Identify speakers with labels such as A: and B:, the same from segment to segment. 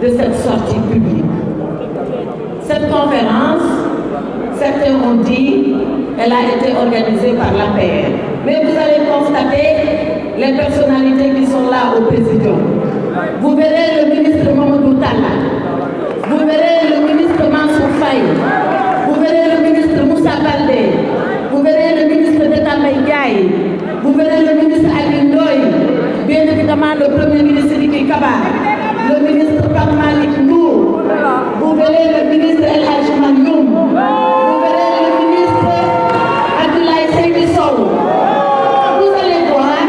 A: de cette sortie publique. Cette conférence, certains ont dit, elle a été organisée par l'APR. Mais vous allez constater les personnalités qui sont là au président. Vous verrez le ministre Mamadou Talla, vous verrez le ministre Mansour Faye, vous verrez le ministre Moussa Baldé, vous verrez le ministre d'État Ndiaye, vous verrez le ministre Ali Ndoye, bien évidemment le premier ministre Sidiki Kaba, le ministre Pape Malick Ndour, vous verrez le ministre El Hadji Manioum, vous verrez le ministre Abdoulaye Seydou Sow. Vous allez voir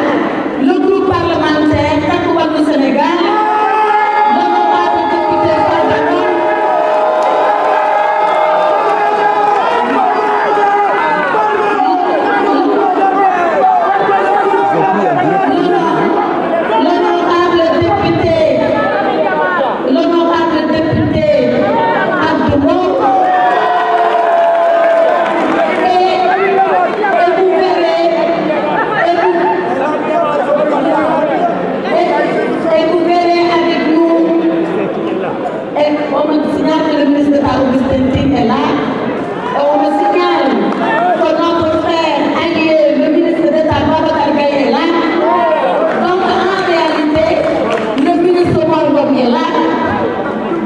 A: le groupe parlementaire Takku Wallu Sénégal, l'honorable député Farba Ngom, l'honorable député Abdou Mbow, et vous verrez avec nous, et on me signale que le ministre d'État Augustin Tine est là, et on me signale que notre frère allié, le ministre d'État Babacar Gaye est là. Donc en réalité, le ministre Mor Ngom est là,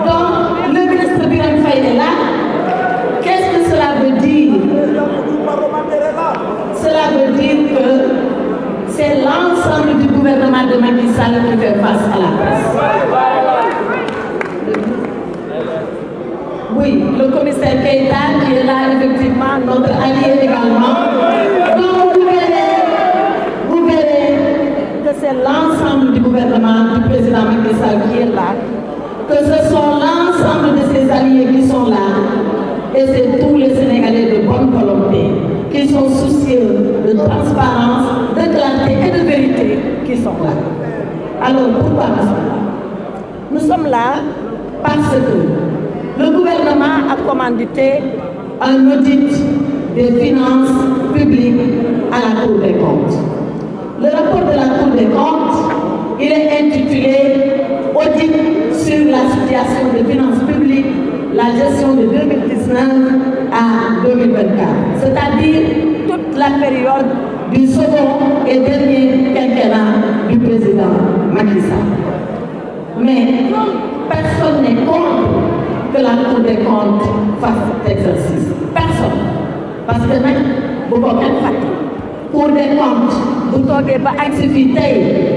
A: donc le ministre Birame Faye est là. Qu'est-ce que cela veut dire? Cela veut dire que c'est l'ensemble du gouvernement de Macky Sall qui fait face à la presse. Oui, le commissaire Keïta qui est là, effectivement, notre allié également. Donc vous verrez que c'est l'ensemble du gouvernement du président Macky Sall qui est là, que ce sont l'ensemble de ses alliés qui sont là, et c'est tous les Sénégalais de bonne volonté qui sont soucieux de transparence, de clarté et de vérité qui sont là. Alors pourquoi nous sommes là? Parce que le gouvernement a commandité un audit des finances publiques à la Cour des comptes. Le rapport de la Cour des comptes, il est intitulé Audit sur la situation des finances publiques, la gestion de 2019 à 2024, c'est-à-dire toute la période du second et dernier quinquennat du président Macky Sall. Mais personne n'est contre que la Cour des comptes fasse cet exercice. Personne. Parce que nag bu ko kenn fàtte. Cour des comptes bu toogee ba agsi fii tey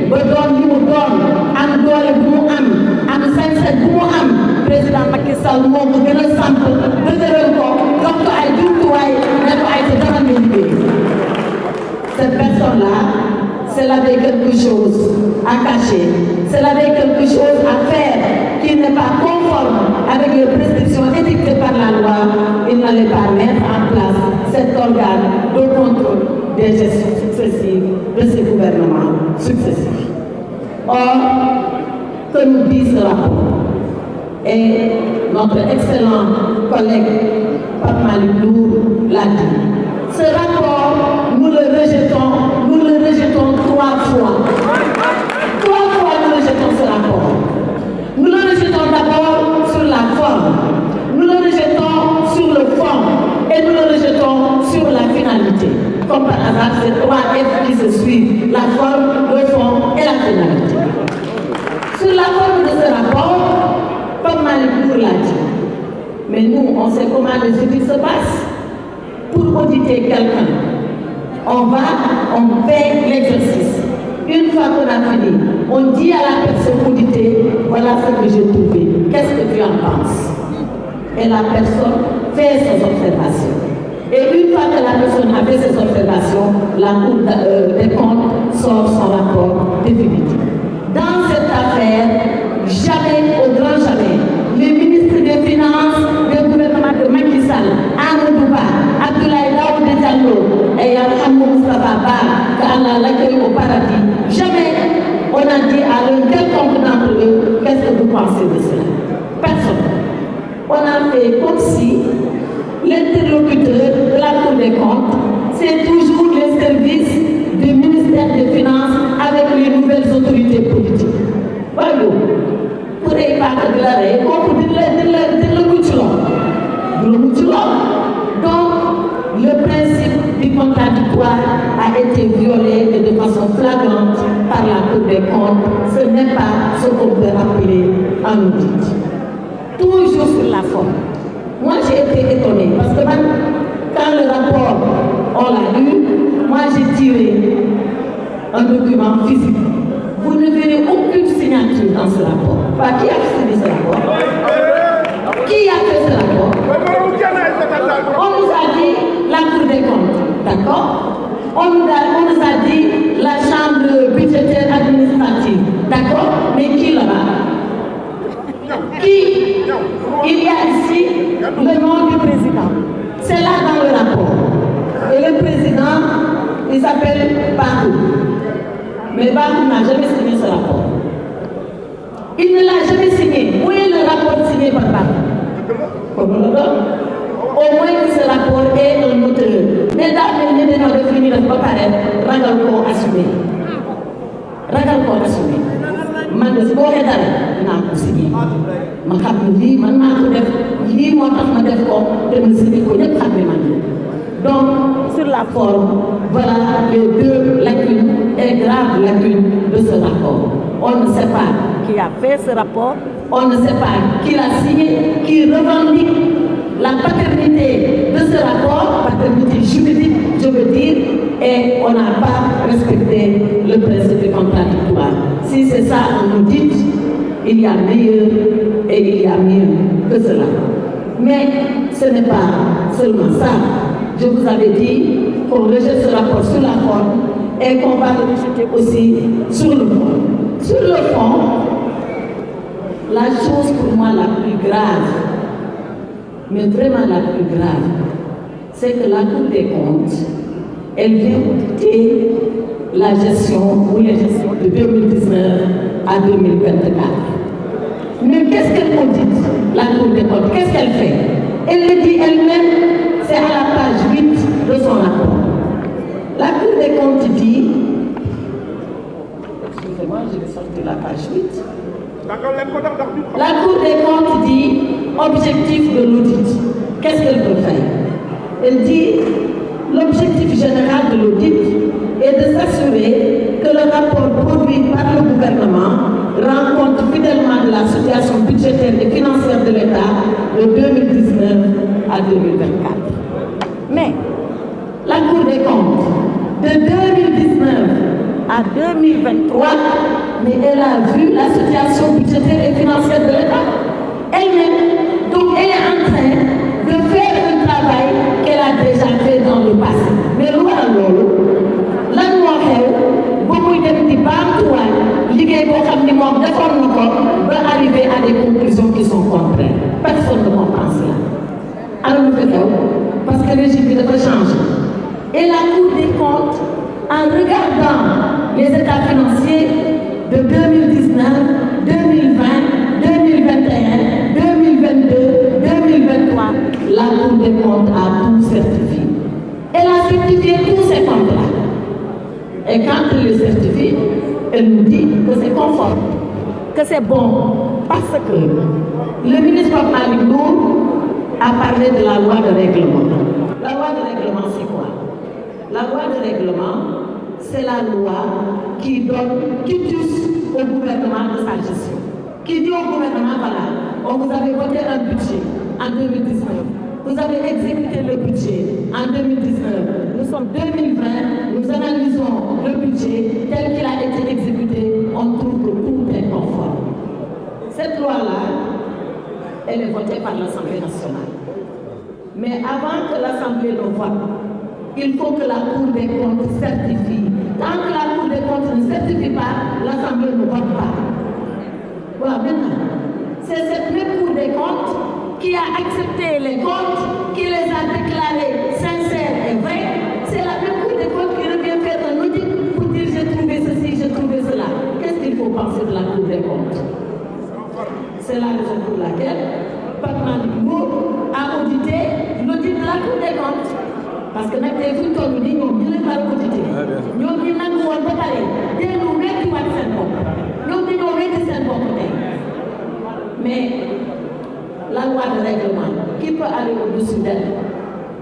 A: ba doon li mu doon am doole bu mu am sañ-sañ bu mu am président Macky Sall moo ko gën a samp dëgëral ko jox ko ay jumtuwaay ne ko ay te dara nga liggéey. Cette personne-là, s'il avait quelque chose à cacher, s'il avait quelque chose à faire qui n'est pas conforme avec les prescriptions édictées par la loi, il n'allait pas mettre en place cet organe de contrôle des gestions successives de ces gouvernements successifs. Or, que nous dit ce rapport? Et notre excellent collègue Pape Malick Ndour l'a dit. Ce rapport, nous le rejetons 3 fois. 3 fois nous rejetons ce rapport. Nous le rejetons d'abord sur la forme, nous le rejetons sur le fond et nous le rejetons sur la finalité. Comme par hasard, c'est 3 F qui se suivent, la forme, le fond et la finalité. Sur la forme de ce rapport, comme Malick Ndour l'a dit, mais nous, on sait comment les audits se passent. Pour auditer quelqu'un, on fait l'exercice. Une fois qu'on a fini, on dit à la personne auditée, voilà ce que j'ai trouvé, qu'est-ce que tu en penses? Et la personne fait ses observations. Et une fois que la personne a fait ses observations, la Cour des comptes sort son rapport définitif. Dans cette affaire, jamais, au grand jamais, les ministres des Finances du gouvernement de Macky Sall, Amadou Ba, Abdoulaye Daouda Diallo et Yahamou Moustapha Ba, qu'Allah l'accueille au paradis, jamais on a dit à l'un quelconque d'entre eux, qu'est-ce que vous pensez de cela? Personne. On a fait comme si l'interlocuteur de la Cour des comptes, c'est toujours les services du ministère des Finances avec les nouvelles autorités politiques. Voilà. Pour rëy paaka di la rey kooku di la mucc loo donc le principe du contradictoire a été violé et de façon flagrante par la Cour des comptes. Ce n'est pas ce qu'on peut appeler un audit. Toujours sur la forme. Moi, j'ai été étonnée parce que même quand le rapport, on l'a lu, moi, j'ai tiré un document physique. Vous ne verrez aucune signature dans ce rapport. Qui a signé ce rapport? Qui a fait ce rapport? On nous a dit la Cour des comptes, d'accord? On nous a dit la chambre budgétaire administrative, d'accord? Mais qui là-bas? Qui? Il y a ici le nom du président. C'est là dans le rapport. Et le président, il s'appelle Barou. Mais Barou n'a jamais signé ce rapport. Il ne l'a jamais signé. Où est le rapport signé par Barou? Comme on le donne. Au moins que ce rapport est un auteur. Mais dans le débat de finir, il ne faut pas ragal ko assumer. Ragal ko assumer. Man de boo xee dara dinaa ko signé ma xam ne lii man maa ko def lii moo tax ma def ko te ma signé ko ñëpp xam ne man la donc sur la forme voilà les deux lacunes et graves lacunes de ce rapport. On ne sait pas qui a fait ce rapport, on ne sait pas qui l'a signé, qui revendique la paternité de ce rapport, paternité juridique, je veux dire, et on n'a pas respecté le principe du contradictoire. Si c'est ça on nous dit, il y a meilleur et il y a mieux que cela. Mais ce n'est pas seulement ça. Je vous avais dit qu'on rejette ce rapport sur la forme et qu'on va le rejeter aussi sur le fond. Sur le fond, la chose pour moi la plus grave, mais vraiment la plus grave, c'est que la Cour des comptes, elle vient auditer la gestion ou les gestions de 2019 à 2024. Mais qu'est-ce qu'elle audite, la Cour des comptes? Qu'est-ce qu'elle fait? Elle le dit elle-même, c'est à la page 8 de son rapport. La Cour des comptes dit, excusez-moi, je vais sortir la page 8. La Cour des comptes dit, objectif de l'audit. Qu'est-ce qu'elle peut faire? Elle dit, l'objectif général de l'audit est de s'assurer que le rapport produit par le gouvernement rend compte fidèlement de la situation budgétaire et financière de l'État de 2019 à 2024. Mais la Cour des comptes, de 2019 à 2023, mais elle a vu la situation budgétaire et financière de l'État. Elle-même, donc elle est en train de faire un travail qu'elle a déjà fait dans le passé. Mais loi la loi beaucoup de petits bateaux, l'idée va arriver à des conclusions qui sont contraires. Personne ne comprend cela. Alors nous faisons, parce que le régime va changer. Et la Cour des comptes, en regardant les états financiers de 2019, 2020, 2021, 2022, 2023, la Cour des comptes a tout certifié. Elle a certifié tous ces comptes-là. Et quand elle les certifie, elle nous dit que c'est conforme, que c'est bon, parce que le ministre Pape a parlé de la loi de règlement. La loi de règlement, c'est quoi? La loi de règlement, c'est la loi qui donne quitus au gouvernement de sa gestion. Qui dit au gouvernement, voilà, vous avez voté un budget en 2019, vous avez exécuté le budget en 2019, nous sommes 2020, nous analysons le budget tel qu'il a été exécuté, on trouve que tout est conforme. Cette loi-là, elle est votée par l'Assemblée nationale. Mais avant que l'Assemblée ne vote, il faut que la Cour des comptes certifie. Tant que la Cour des comptes ne certifie pas, l'Assemblée ne vote pas. Voilà, maintenant, c'est cette même Cour des comptes qui a accepté les comptes, qui les a déclarés sincères et vrais. C'est la même Cour des comptes qui revient faire un audit pour dire j'ai trouvé ceci, j'ai trouvé cela. Qu'est-ce qu'il faut penser de la Cour des comptes? C'est la raison pour laquelle Pape Malick Ndour a audité l'audit de la Cour des comptes. Parce que nag tey fu ñu toll nii ñoom ñu leen war a audité ñoom ñu nangu woon ba pare dellu wekkiwaat seen bopp ñoom dañoo wekki seen bopp tey mais la loi de règlement, qui peut aller au-dessus d'elle?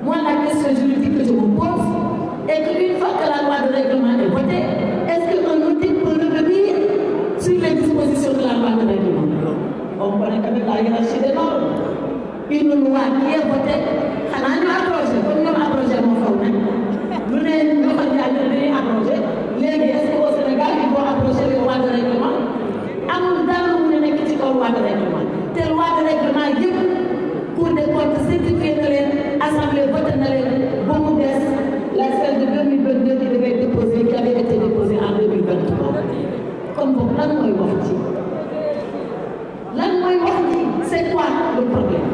A: Moi, la question juridique que je me pose est qu'une fois que la loi de règlement est votée, est-ce qu'un audit peut revenir sur les dispositions de la loi de règlement? On connaît quand même la hiérarchie des normes. Une loi qui est votée, on a abrogé, comme nous avons abrogé mon frère. Nous avons abrogé. Est-ce qu'au Sénégal, ils vont abroger les lois de règlement? Amul dara mu nekk ci kaw loi de règlement te loi de règlement yëpp Cour des comptes certifié na leen assemblée voté na leen ba mu des la celle de 2022 qui devait déposer qui avait été déposée en 2023 comme boobu lan mooy wax ci c'est quoi le problème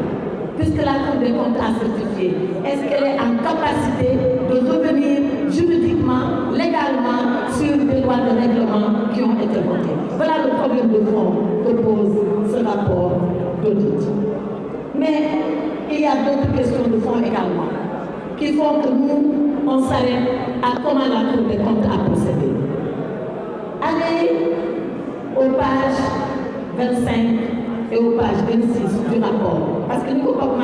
A: puisque la Cour des comptes a certifié est-ce qu'elle est en capacité de revenir juridiquement légalement sur des lois de règlement qui ont été votées? Voilà le problème de fond que pose ce rapport d'audit. Mais il y a d'autres questions de fond également qui font que nous, on s'arrête à comment la Cour des comptes a procédé. Allez aux pages 25 et aux pages 26 du rapport. Parce que nous, comme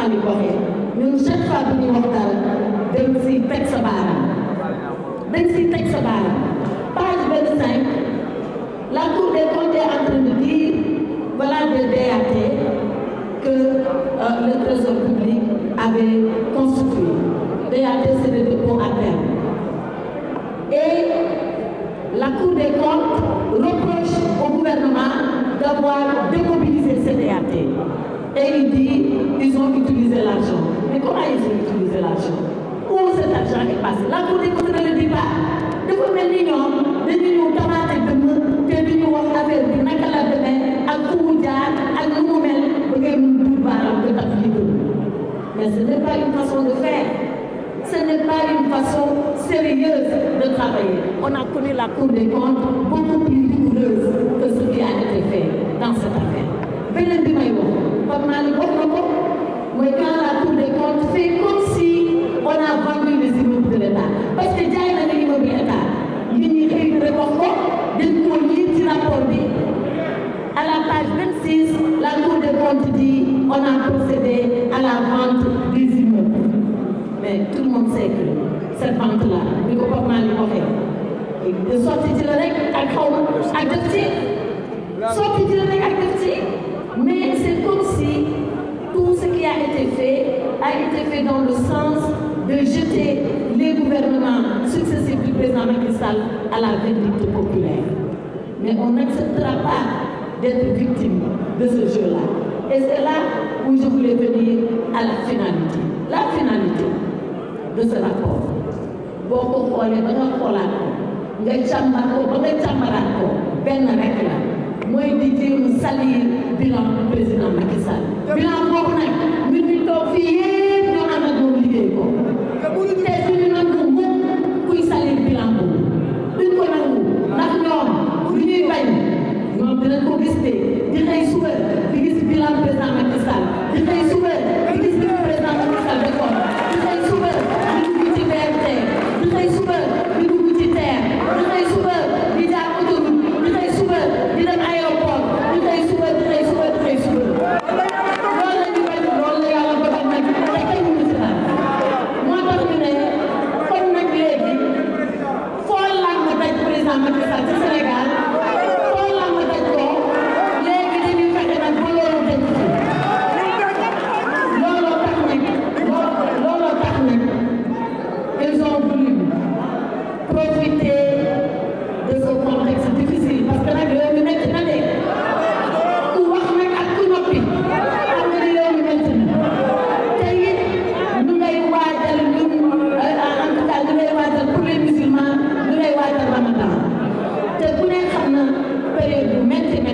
A: nous, chaque fois que nous avons des textes page 25, la Cour des comptes est en train de dire, voilà des DAT que le Trésor public avait constitué. DAT, c'est des dépôts à terme. Et la Cour des comptes reproche au gouvernement d'avoir démobilisé ces DAT. Et il dit qu'ils ont utilisé l'argent. Mais comment ils ont utilisé l'argent? Où cet argent est passé? La Cour des comptes ne le dit pas. Dafa mel ni ñoom dañu ñëw tamaate dëmm te duñu wax affaire bi naka la demee ak fu mu jaar ak nu mu mel ba ngay mun duut baaraam ko tax li dëmm. Mais ce n'est pas une façon de faire. Ce n'est pas une façon sérieuse de travailler. On a connu la Cour des comptes beaucoup plus rigoureuse que ce qui a été fait dans cette affaire. Beneen bi may wax Pape Malick wax na ko mooy quand la Cour des comptes fait comme si on a vendu les immeubles de l'État parce que jaay na ne immeuble État nit ñi xëy na wax ko dañ ko lire ci rapport bi à la page 26 la Cour des comptes dit on a procédé à la vente des immeubles mais tout le monde sait que cette vente là ni ko Pape Malick waxee sorti ci la rek ak xaw ma ak def ci sorti ci la rek ak def ci mais c'est comme si tout ce qui a été fait dans le sens de jeter les gouvernements successifs du président Macky Sall à la vindicte populaire. Mais on n'acceptera pas d'être victime de ce jeu-là. Et c'est là où je voulais venir à la finalité. La finalité de ce rapport. Beaucoup xoolee ba nga xoolaat ko nga càmbar ko ba nga càmbaraat ko benn rek la mooy di jéem salir bilan président Macky Sall. Bilan boobu nag ñun ñu toog fii yépp ñoo ànd ak moom liggéey ko. te duñu nangu mukk kuy salir bilan boobu duñ ko nangu ndax ñoom lu ñuy bañ ñoom dinañ ko gis di xëy suba di gis bilan président Macky Sall di xëy suba di gis li président Macky Sall defoon di xëy suba di dugg ci BRT di xëy suba di dugg ci TER di xëy suba di jaar autoroute di xëy suba di dem aéroport di xëy suba di xëy suba di xëy suba loolu la ñu bañ loolu la yàlla bëgg nag te kenn mënu ci dara moo tax ñu ne kon nag léegi foo làmb daj président Macky Sall ci Sénégal foo làmb daj ko léegi dañuy fexe nag ba loolu daj ci looloo tax nag ils ont voulu profiter de ce contexte difficile parce que nag réew mi métti na de ku wax nag ak ku noppi xam nga ni réew mi métti na te it ñu ngay waajal ñun en tout cas ñu ngay waajal pour les musulmans ñu ngay waajal Ramadan te ku ne xam na période bu métti na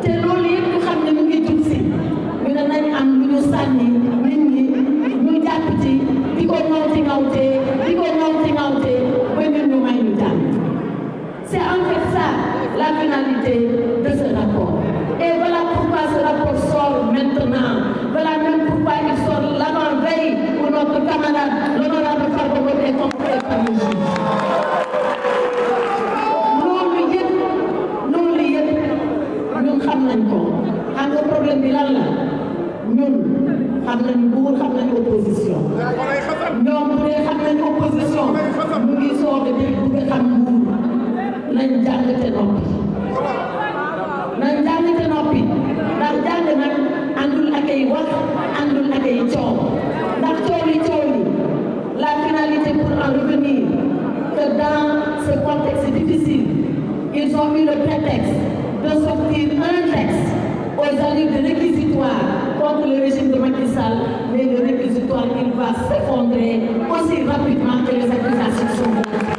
A: te loolu yëpp ñu xam ne mu ngi jub si ñu ne nañ am lu ñu sànni nit ñi ñu jàpp ci di ko ñawti ñawtee ba ñun ñu may ñu jàmm. C'est en fait ça la finalité de ce rapport. Et voilà pourquoi ce rapport sort maintenant. Voilà même pourquoi il sort l'avant-veille pour notre camarade, l'honorable Farba Ngom est compris par le juge. Loolu yëpp ñun xam nañ ko xam nga problème bi lan la ñun xam nañu nguur xam nañu opposition ñoom bu dee xam nañu opposition ñu ngi soog a dégg bëgg xam nguur nañ jàng te noppi nañ jàng te noppi ndax jàng nag àndul ak ay wax àndul ak ay coow ndax coow yi la finalité pour en revenir que dans ce contexte difficile ils ont eu le prétexte de sortir un texte aux allures de réquisitoire contre le régime de Macky Sall, mais le réquisitoire il va s'effondrer aussi rapidement que les accusations sont gratuites.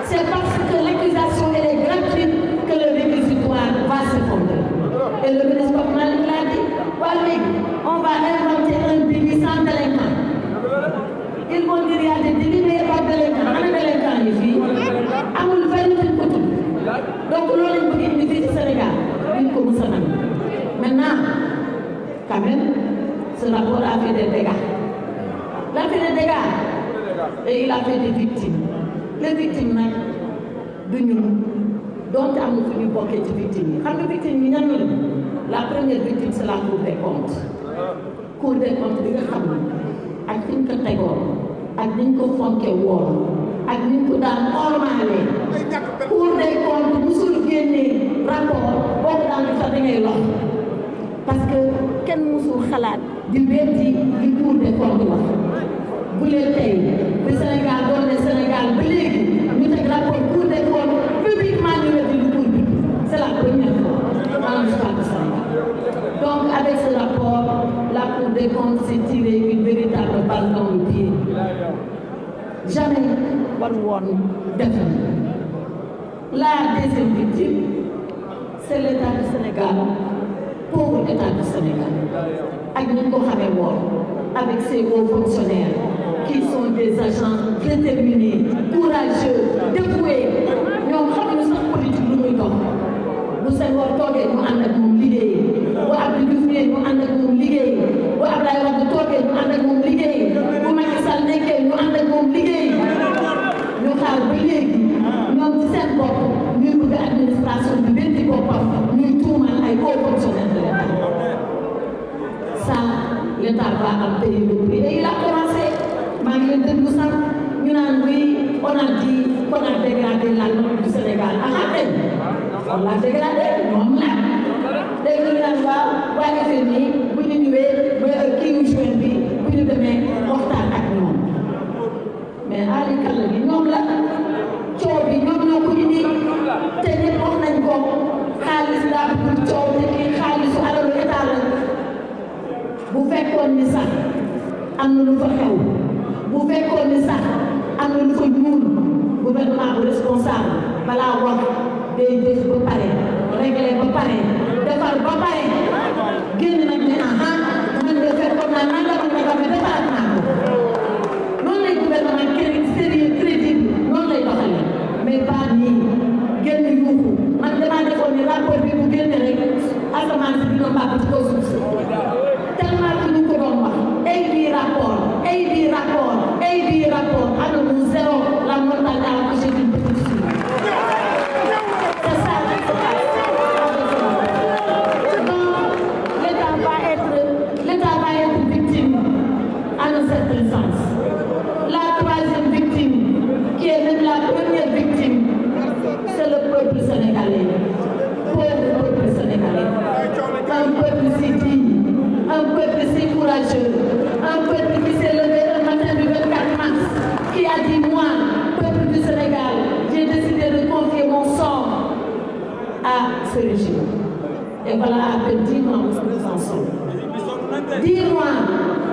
A: C'est parce que l'accusation est gratuite que le réquisitoire va s'effondrer. Et le ministre Malick l'a dit, on va inventer un délit sans délinquant. Ils vont dire il y a des délits mais pas de délinquants. Ana délinquant yi fii amul fenn fi ko tudd. Donc loolu lañ bëgg indi fii ci Sénégal duñ ko mës a nangu. Maintenant, quand même, ce rapport a fait des dégâts. Il a fait des dégâts et il a fait des victimes. Les victimes nag du ñun donc am na fu ñu bokkee ci victimes yi xam nga victimes yi ñan la la première victime c'est la Cour des comptes. Cour des comptes bi nga xam ne ak fi ñu ko tegoon ak ni ñu ko fonke woon ak ni ñu ko daan ormaale Cour des comptes musul génnee rapport boobu daan sax da ngay lox parce que kenn musul xalaat di weddi di Cour des comptes wax bu leen tey bi Sénégal doon ne Sénégal ba léegi ñu teg rapport Cour des comptes publiquement ñu weddi lu Cour bi c'est la première fois dans l'histoire du Sénégal. Donc avec ce rapport la Cour des comptes s'est tiré une véritable balle dans le pied. Jamais war woon def la deuxième victime c'est l'État du Sénégal, pauvre État du Sénégal ak ñu ko xamee woon avec ses hauts fonctionnaires qui sont des agents déterminés, courageux, dévoués ñoom xamuñu sax politique lu muy dox bu Senghor toogee mu ànd ak moom liggéey bu Abdou Diouf ñëwee mu ànd ak moom liggéey bu Abdoulaye Wade toogee mu ànd ak moom liggéey bu Macky Sall nekkee mu ànd ak moom liggéey ñu xaar ba léegi ñoom ci seen bopp ñuy bëgg administration bi benn boppam ñuy tuumal ay hauts fonctionnaires de l'État. Ça l'État va en payer le prix et il a commencé maa ngi leen déglu sax ñu naan oui on a dit qu'on a dégradé la langue du Sénégal on l'a dégradé moom la léegi ñu naan waa FMI bu ñu ñëwee ba kii wu juin bi bu ñu demee waxtaan ak ñoom mais Ali Kalla bi ñoom la coow bi ñoom ñoo ko indi te ñëpp wax nañ ko xaalis laa bëgg coow te kii xaalisu alalu état la bu fekkoon ni sax am na lu fa xew bu fekkoon ni sax am na lu fa ñuul gouvernement bu responsable balaa wax day def ba pare réglé ba pare defar ba pare génn nag ne aha man de fekkoon naa nangam ak nangam mais defaraat naa ko noonu lay gouvernement sérieux crédible noonu lay doxalee mais pas nii génn yuuxu man damaa defoon ni rapport bi bu génne rek asamaan si dina baax ci kaw suuf si tellement que ñu ko doon wax ay bii rapport ana mu zéro la montagne à accoucher d'une petite fille. C'est ça qui se passe. Donc l'État va être victime en un certain sens. La troisième victime, qui est même la première victime, c'est le peuple sénégalais. Pauvre peuple sénégalais. Un peuple si digne, un peuple si courageux, un peuple qui s'est levé le matin du 24 mars, qui a dit moi, peuple du Sénégal, j'ai décidé de confier mon sort à ce régime. Et voilà à peine 10 mois où nous en sommes. 10 mois,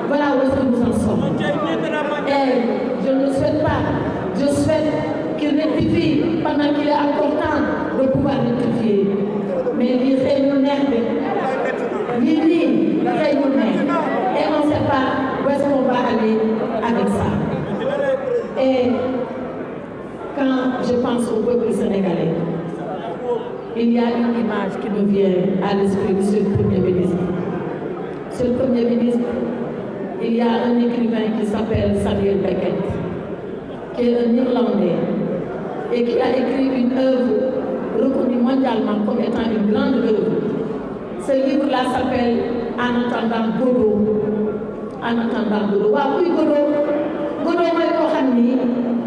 A: voilà où nous en sommes. Et je ne le souhaite pas. Je souhaite qu'il rectifie pendant qu'il est encore temps de pouvoir rectifier. Mais il réunit et on ne sait pas où est-ce qu'on va aller avec ça. Et quand je pense au peuple sénégalais, il y a une image qui me vient à l'esprit de ce Premier ministre. Ce Premier ministre, il y a un écrivain qui s'appelle Samuel Beckett, qui est un Irlandais et qui a écrit une œuvre reconnue mondialement comme étant une grande œuvre. Ce livre-là s'appelle En attendant Godot. En attendant Godot. Waaw kuy Godot Godot mooy koo xam ni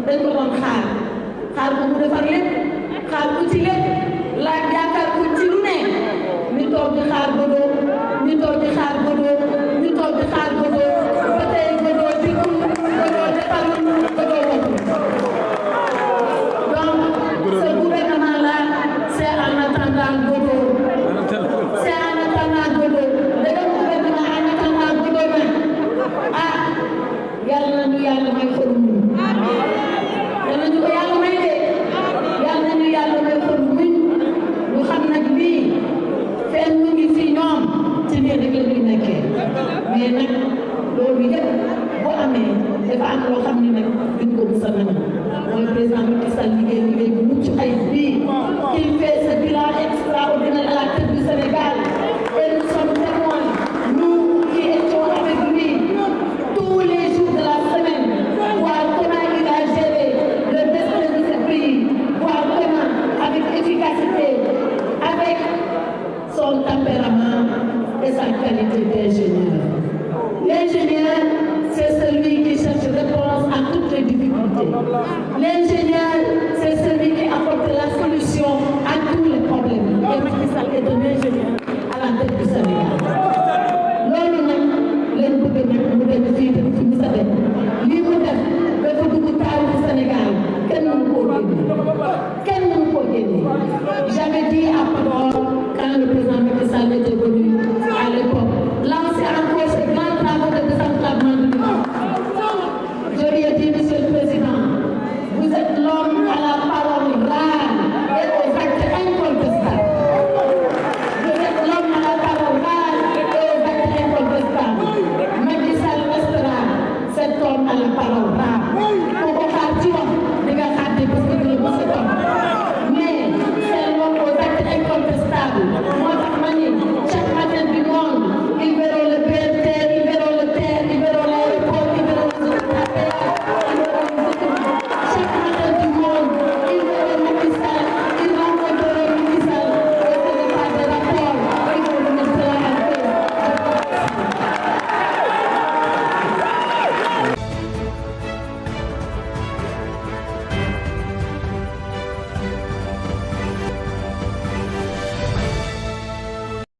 A: dañ ko doon xaar ko mu defar lépp xaar ko ci lépp laaj yaakaar ko ci lu ne ñu toog di xaar Godot ñu toog di xaar Godot ñu toog di xaar Godot ba tey Godot dikkul Godot defarul Godot waxul donc ce gouvernement-là c'est en attendant Godot c'est en attendant Godot daga gouvernement en attendant Godot nag ah yàlla na ñu yàlla may xolu muñ yàlla ñu ko yàlla may de yàlla na ñu yàlla may xolu muñ ñu xam nag lii fenn mu ngi fi ñoom ci biir rek la ñuy nekkee mais nag loolu yëpp bu amee dafa am loo xam ne nag duñ ko mës a nangu mooy président Macky Sall liggéey bu mucc ay bii il fait ce bilan extraordinaire à la tête du Sénégal et nous sommes témoins nous qui étions avec lui tous les jours de la semaine voir comment il a géré le destin de ce pays voir comment avec efficacité avec son tempérament et sa qualité d'ingénieur. L'ingénieur, c'est celui qui cherche réponse à toutes les difficultés. L'ingénieur,